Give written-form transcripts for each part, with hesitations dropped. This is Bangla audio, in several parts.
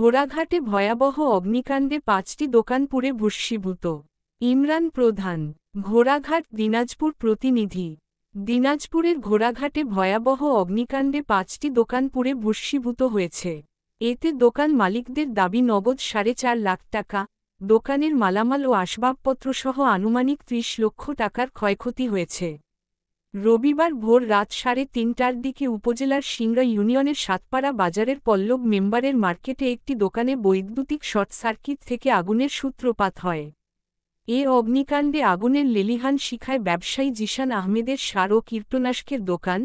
ঘোড়াঘাটে ভয়াবহ অগ্নিকাণ্ডে ৫টি দোকান পুড়ে ভস্মীভূত। ইমরান প্রধান, ঘোড়াঘাট দিনাজপুর প্রতিনিধি। দিনাজপুরের ঘোড়াঘাটে ভয়াবহ অগ্নিকাণ্ডে ৫টি দোকান পুড়ে ভস্মীভূত হয়েছে। এতে দোকান মালিকদের দাবি নগদ ৪.৫ লাখ টাকা, দোকানের মালামাল ও আসবাবপত্রসহ আনুমানিক ৩০ লক্ষ টাকার ক্ষয়ক্ষতি হয়েছে। রবিবার ভোর রাত ৩:৩০টার দিকে উপজেলার সিংড়া ইউনিয়নের সাতপাড়া বাজারের পল্লব মেম্বারের মার্কেটে একটি দোকানে বৈদ্যুতিক শর্ট সার্কিট থেকে আগুনের সূত্রপাত হয়। এ অগ্নিকাণ্ডে আগুনের লেলিহান শিখায় ব্যবসায়ী জিশান আহমেদের সার ও কীটনাশকের দোকান,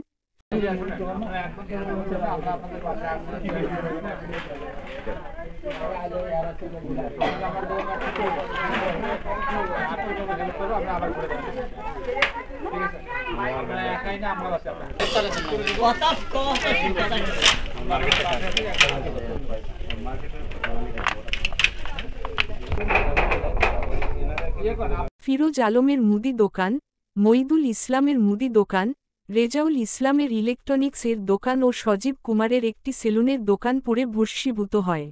ফিরোজ আলমের মুদি দোকান, মইদুল ইসলামের মুদি দোকান, রেজাউল ইসলামের ইলেকট্রনিক্স এর দোকান ও সজীব কুমারের একটি সেলুনের দোকান পুড়ে ভস্মীভূত হয়।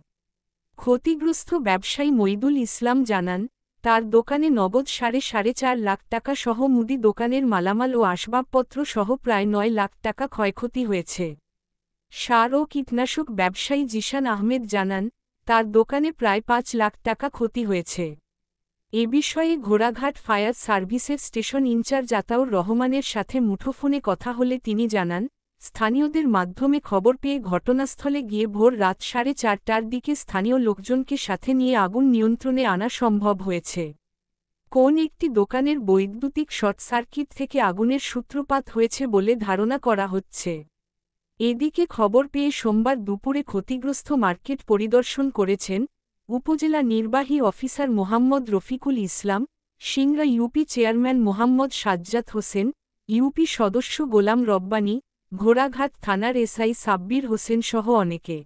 ক্ষতিগ্রস্ত ব্যবসায়ী মইদুল ইসলাম জানান, তার দোকানে নগদ ৪.৫ লাখ টাকা সহ মুদি দোকানের মালামাল ও আসবাবপত্র সহ প্রায় ৯ লাখ টাকা ক্ষয়ক্ষতি হয়েছে। সার ও কীটনাশক ব্যবসায়ী জিশান আহমেদ জানান, তার দোকানে প্রায় ৫ লাখ টাকা ক্ষতি হয়েছে। এ বিষয়ে ঘোড়াঘাট ফায়ার সার্ভিসের স্টেশন ইনচার্জ আতাউর রহমানের সাথে মুঠোফোনে কথা হলে তিনি জানান, স্থানীয়দের মাধ্যমে খবর পেয়ে ঘটনাস্থলে গিয়ে ভোর রাত 4:30টার দিকে স্থানীয় লোকজনকে সাথে নিয়ে আগুন নিয়ন্ত্রণে আনা সম্ভব হয়েছে। কোন একটি দোকানের বৈদ্যুতিক শর্ট সার্কিট থেকে আগুনের সূত্রপাত হয়েছে বলে ধারণা করা হচ্ছে। এদিকে খবর পেয়ে সোমবার দুপুরে ক্ষতিগ্রস্ত মার্কেট পরিদর্শন করেছেন উপজেলা নির্বাহী officer Mohammad Rafiqul Islam, Singra UP chairman Mohammad Sajjad Hossain, UP সদস্য গোলাম রব্বানী, ঘোড়াঘাট থানার এসআই সাব্বির হোসেন সহ অনেকে।